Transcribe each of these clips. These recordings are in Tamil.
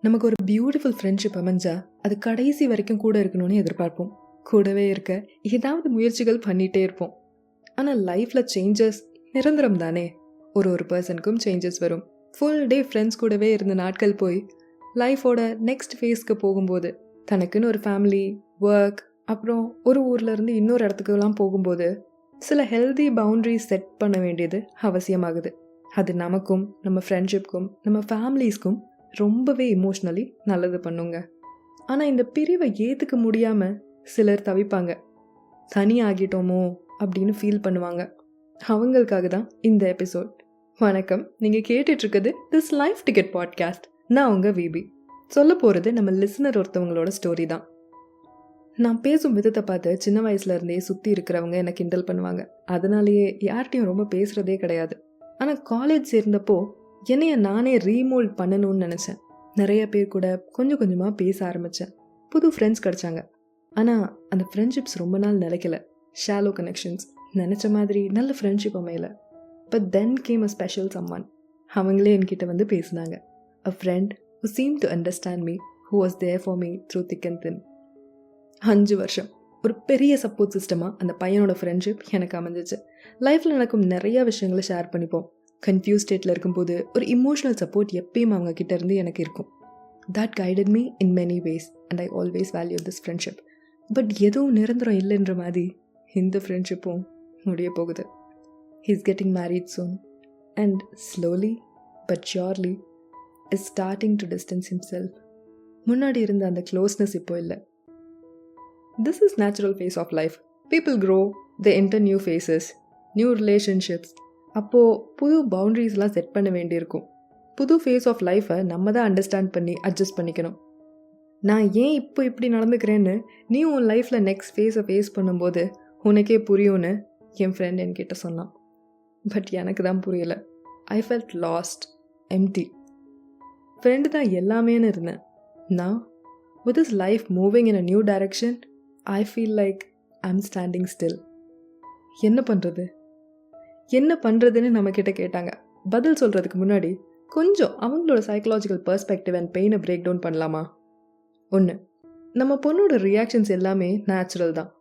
நமக்கு ஒரு பியூட்டிஃபுல் ஃப்ரெண்ட்ஷிப் அமைஞ்சா அது கடைசி வரைக்கும் கூட இருக்கணும்னு எதிர்பார்ப்போம். கூடவே இருக்க ஏதாவது முயற்சிகள் பண்ணிகிட்டே இருப்போம். ஆனால் லைஃப்பில் சேஞ்சஸ் நிரந்தரம் தானே. ஒரு பர்சனுக்கும் சேஞ்சஸ் வரும். ஃபுல் டே ஃப்ரெண்ட்ஸ் கூடவே இருந்த நாட்கள் போய் லைஃபோட நெக்ஸ்ட் ஃபேஸ்க்கு போகும்போது, தனக்குன்னு ஒரு ஃபேமிலி, ஒர்க், அப்புறம் ஒரு ஊர்லேருந்து இன்னொரு இடத்துக்குலாம் போகும்போது சில ஹெல்தி பவுண்ட்ரிஸ் செட் பண்ண வேண்டியது அவசியமாகுது. அது நமக்கும், நம்ம ஃப்ரெண்ட்ஷிப்க்கும், நம்ம ஃபேமிலிஸ்க்கும் ரொம்பவே இமோஷ்னலி நல்லது பண்ணுங்க. ஆனால் இந்த பிரிவை ஏற்றுக்க முடியாமல் சிலர் தவிப்பாங்க. தனி ஆகிட்டோமோ அப்படின்னு ஃபீல் பண்ணுவாங்க. அவங்களுக்காக தான் இந்த எபிசோட். வணக்கம், நீங்கள் கேட்டுட்ருக்குது திஸ் லைஃப் டிக்கெட் பாட்காஸ்ட். நான் உங்கள் விபி. சொல்ல போகிறது நம்ம லிசனர் ஒருத்தவங்களோட ஸ்டோரி தான். நான் பேசும் விதத்தை பார்த்து சின்ன வயசுலேருந்தே சுற்றி இருக்கிறவங்க என்னை கிண்டல் பண்ணுவாங்க. அதனாலேயே யார்கிட்டையும் ரொம்ப பேசுகிறதே கிடையாது. ஆனால் காலேஜ் சேர்ந்தப்போ என்னைய நானே ரீமோல்ட் பண்ணணும்னு நினச்சேன். நிறைய பேர் கூட கொஞ்சம் கொஞ்சமாக பேச ஆரம்பித்தேன். புது ஃப்ரெண்ட்ஸ் கிடச்சாங்க. ஆனால் அந்த ஃப்ரெண்ட்ஷிப்ஸ் ரொம்ப நாள் நிலைக்கல. ஷாலோ கனெக்ஷன்ஸ், நினச்ச மாதிரி நல்ல ஃப்ரெண்ட்ஷிப் அமையல. But then came a special someone. அவங்களே என்கிட்ட வந்து பேசினாங்க. A friend who seemed to understand me, who was there for me through thick and thin. 5 வருஷம் ஒரு பெரிய சப்போர்ட் சிஸ்டமாக அந்த பையனோட ஃப்ரெண்ட்ஷிப் எனக்கு அமைஞ்சிச்சு. லைஃப்பில் நடக்கும் நிறையா விஷயங்களை ஷேர் பண்ணிப்போம். கன்ஃபியூஸ் ஸ்டேட்டில் இருக்கும்போது ஒரு இமோஷனல் சப்போர்ட் எப்பயும் அவங்க கிட்ட இருந்து எனக்கு இருக்கும். That guided me in many ways and I always value this friendship. But எதுவும் நிரந்தரம் இல்லைன்ற மாதிரி இந்த ஃப்ரெண்ட்ஷிப்பும் முடிய போகுது. He's getting married soon and slowly but surely is starting to distance himself. முன்னாடி இருந்த அந்த க்ளோஸ்னஸ் இப்போ இல்லை. This is natural phase of life. People grow, they enter new phases, new relationships. அப்போது புது பவுண்ட்ரிஸ்லாம் செட் பண்ண வேண்டியிருக்கும். புது ஃபேஸ் ஆஃப் லைஃப்பை நம்ம தான் அண்டர்ஸ்டாண்ட் பண்ணி அட்ஜஸ்ட் பண்ணிக்கணும். நான் ஏன் இப்போ இப்படி நடந்துக்கிறேன்னு நீ உன் லைஃப்பில் நெக்ஸ்ட் ஃபேஸை ஃபேஸ் பண்ணும்போது உனக்கே புரியும்னு என் ஃப்ரெண்ட் என்கிட்ட சொன்னான். பட் எனக்கு தான் புரியலை. I felt lost, empty. Friend தான் எல்லாமேன்னு இருந்தேன். நான் with his life moving in a new direction, I feel like I'm standing still. என்ன பண்ணுறதுன்னு நம்மக்கிட்ட கேட்டாங்க. பதில் சொல்கிறதுக்கு முன்னாடி கொஞ்சம் அவங்களோட சைக்கலாஜிக்கல் பெர்ஸ்பெக்டிவ் அண்ட் பெயினை பிரேக் டவுன் பண்ணலாமா? 1, நம்ம பொண்ணோட ரியாக்ஷன்ஸ் எல்லாமே நேச்சுரல் தான்.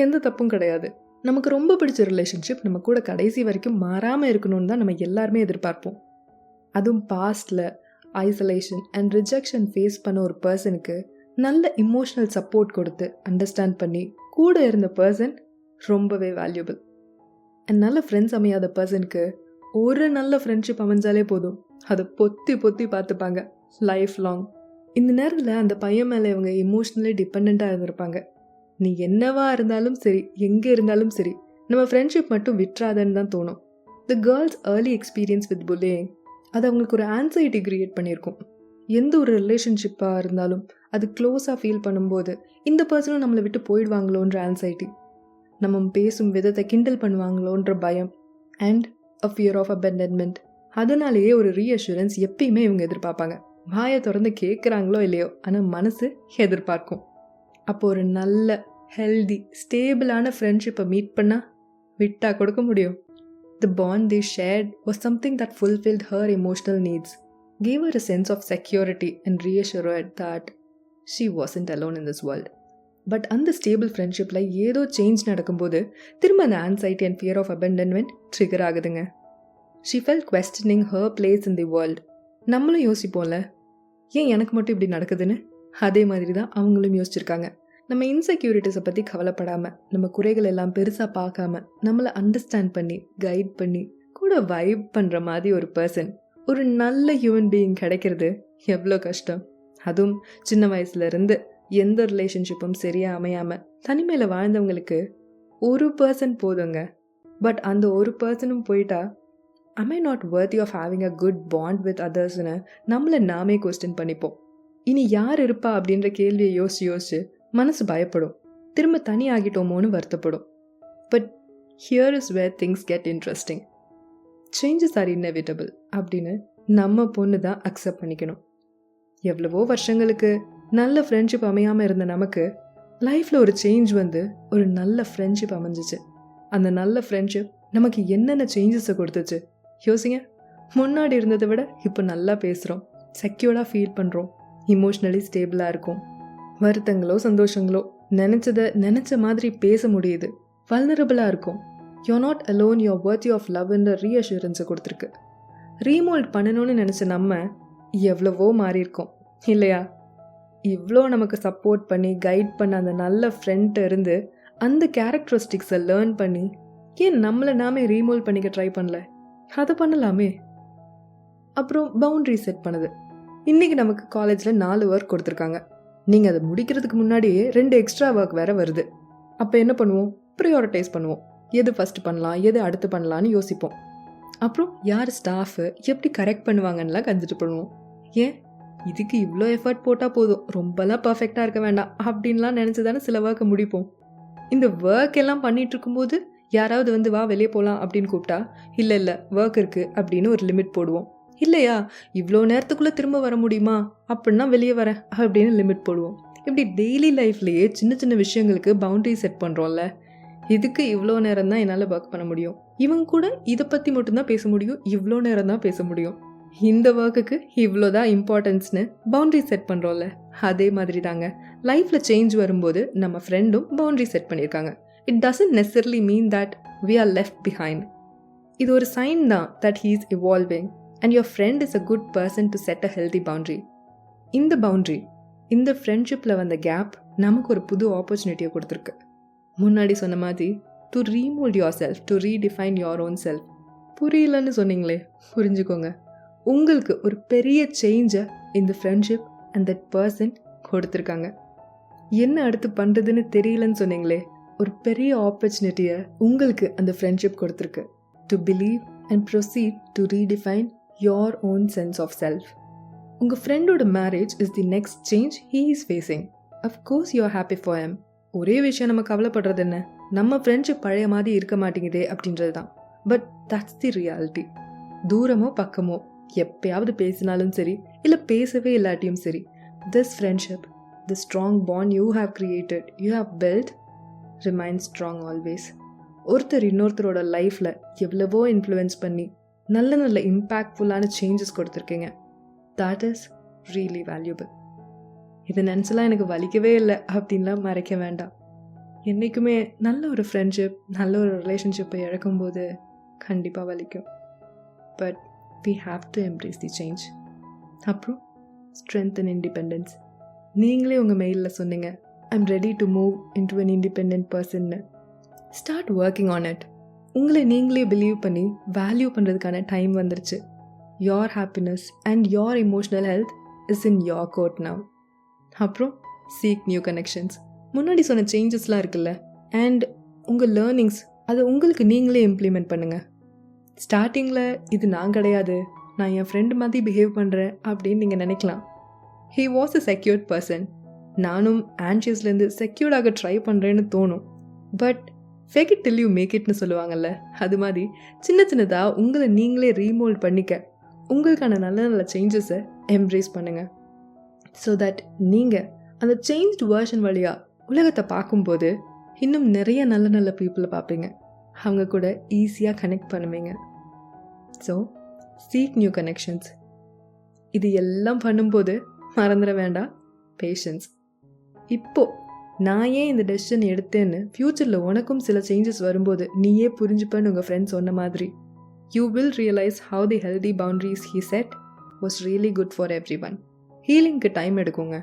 எந்த தப்பும் கிடையாது. நமக்கு ரொம்ப பிடிச்ச ரிலேஷன்ஷிப் நம்ம கூட கடைசி வரைக்கும் மாறாமல் இருக்கணும்னு தான் நம்ம எல்லாருமே எதிர்பார்ப்போம். அதுவும் பாஸ்டில் ஐசோலேஷன் அண்ட் ரிஜெக்ஷன் ஃபேஸ் பண்ண ஒரு பர்சனுக்கு நல்ல இமோஷ்னல் சப்போர்ட் கொடுத்து அண்டர்ஸ்டாண்ட் பண்ணி கூட இருந்த பர்சன் ரொம்பவே வேல்யூபிள். அண்ட் நல்ல ஃப்ரெண்ட்ஸ் அமையாத பர்சனுக்கு ஒரு நல்ல ஃப்ரெண்ட்ஷிப் அமைஞ்சாலே போதும். அதை பொத்தி பார்த்துப்பாங்க லைஃப் லாங். இந்த நேரத்தில் அந்த பையன் மேலே இவங்க இமோஷ்னலி டிபெண்ட்டாக இருந்திருப்பாங்க. நீ என்னவா இருந்தாலும் சரி, எங்கே இருந்தாலும் சரி, நம்ம ஃப்ரெண்ட்ஷிப் மட்டும் விட்டுறாதன்னு தான் தோணும். The girls early experience with bullying அது அவங்களுக்கு ஒரு ஆன்சைட்டி க்ரியேட் பண்ணியிருக்கும். எந்த ஒரு ரிலேஷன்ஷிப்பாக இருந்தாலும் அது க்ளோஸாக ஃபீல் பண்ணும்போது இந்த பர்சனும் நம்மளை விட்டு போயிடுவாங்களோன்ற ஆன்சைட்டி, நம்ம பேசும் விதத்தை கிண்டல் பண்ணுவாங்களோன்ற பயம் அண்ட் அ ஃபியர் ஆஃப் அபெண்டன்மெண்ட். அதனாலேயே ஒரு ரீஅஷூரன்ஸ் எப்பயுமே இவங்க எதிர்பார்ப்பாங்க. வாயை திறந்து கேட்குறாங்களோ இல்லையோ, ஆனால் மனசு எதிர்பார்க்கும். அப்போது ஒரு நல்ல ஹெல்தி ஸ்டேபிளான ஃப்ரெண்ட்ஷிப்பை மீட் பண்ணால் விட்டா கொடுக்க முடியும்? The bond they shared was something that fulfilled her emotional needs, gave her a sense of security and reassured that she wasn't alone in this world. But அந்த ஸ்டேபிள் ஃப்ரெண்ட்ஷிப்பில் ஏதோ சேஞ்ச் நடக்கும்போது திரும்ப அந்த anxiety and fear of abandonment trigger ஆகுதுங்க. She felt questioning her place in the world. நம்மளும் யோசிப்போம்ல, ஏன் எனக்கு மட்டும் இப்படி நடக்குதுன்னு. அதே மாதிரி தான் அவங்களும் யோசிச்சிருக்காங்க. நம்ம இன்செக்யூரிட்டிஸை பற்றி கவலைப்படாமல், நம்ம குறைகள் எல்லாம் பெருசாக பார்க்காம, நம்மளை அண்டர்ஸ்டாண்ட் பண்ணி கைட் பண்ணி கூட வைப் பண்ணுற மாதிரி ஒரு பர்சன், ஒரு நல்ல ஹியூமன் பீயிங் கிடைக்கிறது எவ்வளோ கஷ்டம். அதுவும் சின்ன வயசுலேருந்து எந்த ரிலேஷன்ஷிப்பும் சரியாக அமையாமல் தனிமையில் வாழ்ந்தவங்களுக்கு ஒரு பர்சன் போதுங்க. பட் அந்த ஒரு பர்சனும் போயிட்டா am I not worthy of having a good bond with othersன்னு நம்மளை நாமே கொஸ்டின் பண்ணிப்போம். இனி யார் இருப்பா அப்படின்ற கேள்வியை யோசிச்சு மனசு பயப்படும். திரும்ப தனி ஆகிட்டோமோன்னு வருத்தப்படும். But here is where things get interesting. Changes are inevitable அப்படின்னு நம்ம பொண்ணு தான் அக்செப்ட் பண்ணிக்கணும். எவ்வளவோ வருஷங்களுக்கு நல்ல ஃப்ரெண்ட்ஷிப் அமையாமல் இருந்த நமக்கு லைஃப்பில் ஒரு சேஞ்ச் வந்து ஒரு நல்ல ஃப்ரெண்ட்ஷிப் அமைஞ்சிச்சு. அந்த நல்ல ஃப்ரெண்ட்ஷிப் நமக்கு என்னென்ன சேஞ்சஸை கொடுத்துச்சு யோசிங்க. முன்னாடி இருந்ததை விட இப்போ நல்லா பேசுகிறோம், செக்யூர்டாக ஃபீல் பண்ணுறோம், இமோஷ்னலி ஸ்டேபிளாக இருக்கும். வருத்தங்களோ சந்தோஷங்களோ நினச்ச மாதிரி பேச முடியுது. வல்னரபிளாக இருக்கும். You are not alone, you are worthy of லவ்ன்ற ரீஅஷூரன்ஸை கொடுத்துருக்கு. ரீமோல்ட் பண்ணணும்னு நினச்ச நம்ம எவ்வளவோ மாறியிருக்கோம் இல்லையா? இவ்வளோ நமக்கு சப்போர்ட் பண்ணி கைட் பண்ண அந்த நல்ல ஃப்ரெண்ட்டை இருந்து அந்த கேரக்டரிஸ்டிக்ஸை லேர்ன் பண்ணி ஏன் நம்மளை நாமே ரீமோல்ட் பண்ணிக்க ட்ரை பண்ணல? அதை பண்ணலாமே. அப்புறம் பவுண்ட்ரி செட் பண்ணுது. இன்றைக்கி நமக்கு காலேஜில் 4 ஒர்க் கொடுத்துருக்காங்க. நீங்கள் அதை முடிக்கிறதுக்கு முன்னாடியே 2 எக்ஸ்ட்ரா ஒர்க் வேறு வருது. அப்போ என்ன பண்ணுவோம்? ப்ரியாரிட்டைஸ் பண்ணுவோம். எது ஃபஸ்ட்டு பண்ணலாம், எது அடுத்து பண்ணலான்னு யோசிப்போம். அப்புறம் யார் ஸ்டாஃபு எப்படி கரெக்ட் பண்ணுவாங்கன்னெலாம் கன்சிடர் பண்ணுவோம். ஏன் இதுக்கு இவ்வளோ எஃபர்ட் போட்டால் போதும், ரொம்பலாம் பர்ஃபெக்டாக இருக்க வேண்டாம் அப்படின்லாம் நினச்சி தானே சில ஒர்க்கை முடிப்போம். இந்த ஒர்க் எல்லாம் பண்ணிகிட்டு இருக்கும்போது யாராவது வந்து வா வெளியே போகலாம் அப்படின்னு கூப்பிட்டா இல்லை ஒர்க் இருக்குது அப்படின்னு ஒரு லிமிட் போடுவோம். இல்லையா இவ்வளோ நேரத்துக்குள்ளே திரும்ப வர முடியுமா அப்படின்னா வெளியே வரேன் அப்படின்னு லிமிட் போடுவோம். இப்படி டெய்லி லைஃப்லேயே சின்ன சின்ன விஷயங்களுக்கு பவுண்டரி செட் பண்ணுறோம்ல. இதுக்கு இவ்வளோ நேரம் தான் என்னால் ஒர்க் பண்ண முடியும், இவங்க கூட இதை பற்றி மட்டும்தான் பேச முடியும், இவ்வளோ நேரம் தான் பேச முடியும், இந்த ஒர்க்குக்கு இவ்வளோதான் இம்பார்ட்டன்ஸ்னு பவுண்டரி செட் பண்ணுறோம்ல. அதே மாதிரி தாங்க லைஃப்பில் சேஞ்ச் வரும்போது நம்ம ஃப்ரெண்டும் பவுண்டரி செட் பண்ணியிருக்காங்க. It doesn't necessarily mean that we are left behind. இது ஒரு சைன் தான் that he is evolving and your friend is a good person to set a healthy boundary. இந்த பவுண்ட்ரி, இந்த ஃப்ரெண்ட்ஷிப்பில் வந்த கேப் நமக்கு ஒரு புது ஆப்பர்ச்சுனிட்டியை கொடுத்துருக்கு. முன்னாடி சொன்ன மாதிரி to remould yourself, to redefine your own self. புரியலன்னு சொன்னீங்களே, புரிஞ்சுக்கோங்க. உங்களுக்கு ஒரு பெரிய சேஞ்சை இந்த ஃப்ரெண்ட்ஷிப் அண்ட் தட் பர்சன் கொடுத்துருக்காங்க. என்ன அடுத்து பண்ணுறதுன்னு தெரியலன்னு சொன்னீங்களே, ஒரு பெரிய ஆப்பர்ச்சுனிட்டியை உங்களுக்கு அந்த ஃப்ரெண்ட்ஷிப் கொடுத்துருக்கு. To believe and proceed to redefine your own sense of self. உங்கள் ஃப்ரெண்டோட marriage is the next change he is facing. Of course you are happy for him. ஒரே விஷயம் நம்ம கவலைப்படுறது என்ன, நம்ம ஃப்ரெண்ட்ஷிப் பழைய மாதிரி இருக்க மாட்டேங்குதே அப்படின்றது தான். But that's the reality. தூரமோ பக்கமோ எப்பயாவது பேசினாலும் சரி, இல்லை பேசவே இல்லாட்டியும் சரி, this friendship, the strong bond you have created, you have built, remains strong always. ஒருத்தர் இன்னொருத்தரோட லைஃப்பில் எவ்வளவோ இன்ஃப்ளூயன்ஸ் பண்ணி நல்ல இம்பேக்ட்ஃபுல்லான சேஞ்சஸ் கொடுத்துருக்கீங்க. That is really valuable. இதை நினச்சலாம் எனக்கு வலிக்கவே இல்லை அப்படின்லாம் மறைக்க வேண்டாம். என்றைக்குமே நல்ல ஒரு ஃப்ரெண்ட்ஷிப், நல்ல ஒரு ரிலேஷன்ஷிப்பை இழக்கும்போது கண்டிப்பாக வலிக்கும். But we have to embrace the change. அப்புறம் ஸ்ட்ரென்த் அண்ட் இண்டிபெண்டன்ஸ். நீங்களே உங்கள் மெயிலில் சொன்னீங்க, I am ready to move in to an independent பர்சன்னு. Start working on it. உங்களை நீங்களே பிலீவ் பண்ணி வேல்யூ பண்ணுறதுக்கான டைம் வந்துருச்சு. Your happiness and your emotional health is in your court now. அப்புறம் சீக் நியூ கனெக்ஷன்ஸ். முன்னாடி சொன்ன சேஞ்சஸ்லாம் இருக்குல்ல, அண்ட் உங்கள் லேர்னிங்ஸ் அதை உங்களுக்கு நீங்களே இம்ப்ளிமெண்ட் பண்ணுங்கள். ஸ்டார்டிங்கில் இது நான் கிடையாது, நான் என் ஃப்ரெண்டு மாதிரி பிஹேவ் பண்ணுறேன் அப்படின்னு நீங்கள் நினைக்கலாம். He was a secured person. நானும் ஆன்ஷியஸ்லேருந்து செக்யூர்டாக ட்ரை பண்ணுறேன்னு தோணும். But fake it till you make இட்னு சொல்லுவாங்கல்ல, அது மாதிரி சின்ன சின்னதாக உங்களை நீங்களே ரீமோல்ட் பண்ணிக்க உங்களுக்கான நல்ல நல்ல சேஞ்சஸை எம்ப்ரேஸ் பண்ணுங்கள். ஸோ தட் நீங்கள் அந்த சேஞ்ச்டு வேர்ஷன் வழியாக உலகத்தை பார்க்கும்போது இன்னும் நிறைய நல்ல நல்ல பீப்புளை பார்ப்பீங்க. அவங்க கூட ஈஸியாக கனெக்ட் பண்ணுவீங்க. So seek new connections. இது எல்லாம் பண்ணும்போது மறந்துட வேண்டாம் பேஷன்ஸ். இப்போது நான் ஏன் இந்த டெசிஷன் எடுத்தேன்னு ஃப்யூச்சரில் உனக்கும் சில சேஞ்சஸ் வரும்போது நீயே புரிஞ்சுப்பேன்னு உங்கள் ஃப்ரெண்ட்ஸ் சொன்ன மாதிரி you will realise how the healthy boundaries he set was really good for everyone. ஹீலிங்க்கு டைம் எடுக்குங்க.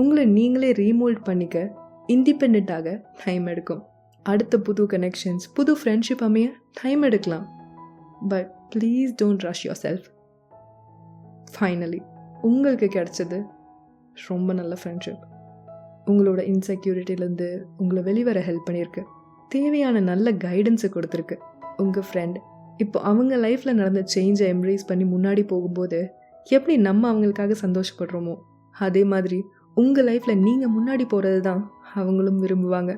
உங்களை நீங்களே ரீமோல்ட் பண்ணிக்க இண்டிபெண்ட்டாக டைம் எடுக்கும். அடுத்த புது கனெக்ஷன்ஸ், புது ஃப்ரெண்ட்ஷிப் அமைய டைம் எடுக்கலாம். But please don't rush your self. Finally உங்களுக்கு கிடைச்சது ரொம்ப நல்ல ஃப்ரெண்ட்ஷிப். உங்களோட இன்செக்யூரிட்டிலேருந்து உங்களை வெளிவர ஹெல்ப் பண்ணியிருக்கு. தேவையான நல்ல கைடன்ஸை கொடுத்துருக்கு. உங்கள் ஃப்ரெண்ட் இப்போ அவங்க லைஃப்பில் நடந்த சேஞ்சை எம்ப்ரேஸ் பண்ணி முன்னாடி போகும்போது எப்படி நம்ம அவங்களுக்காக சந்தோஷப்படுறோமோ அதே மாதிரி உங்கள் லைஃப்பில் நீங்கள் முன்னாடி போகிறது தான் அவங்களும் விரும்புவாங்க.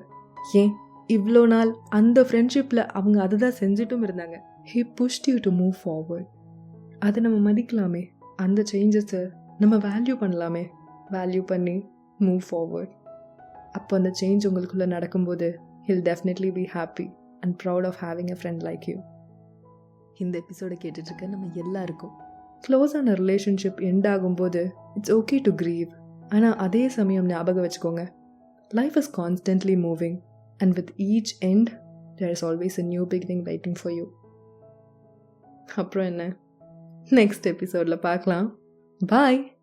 ஏன் இவ்வளோ நாள் அந்த ஃப்ரெண்ட்ஷிப்பில் அவங்க அதை தான் செஞ்சுட்டும் இருந்தாங்க. He pushed you to move forward. அதை நம்ம மதிக்கலாமே, அந்த சேஞ்சஸை நம்ம வேல்யூ பண்ணலாமே, வேல்யூ பண்ணி மூவ் ஃபார்வர்ட். அப்போ அந்த சேஞ்ச் உங்களுக்குள்ளே நடக்கும்போது he'll definitely be happy and proud of having a friend like you. இந்த எபிசோடை கேட்டுட்ருக்க நம்ம எல்லாருக்கும் க்ளோஸான ரிலேஷன்ஷிப் எண்ட் ஆகும்போது இட்ஸ் ஓகே டு க்ரீவ். ஆனால் அதே சமயம் ஞாபகம் வச்சுக்கோங்க, life is constantly moving and with each end there is always a new beginning waiting for you. அப்புறம் என்ன, நெக்ஸ்ட் எபிசோடில் பார்க்கலாம். பாய்.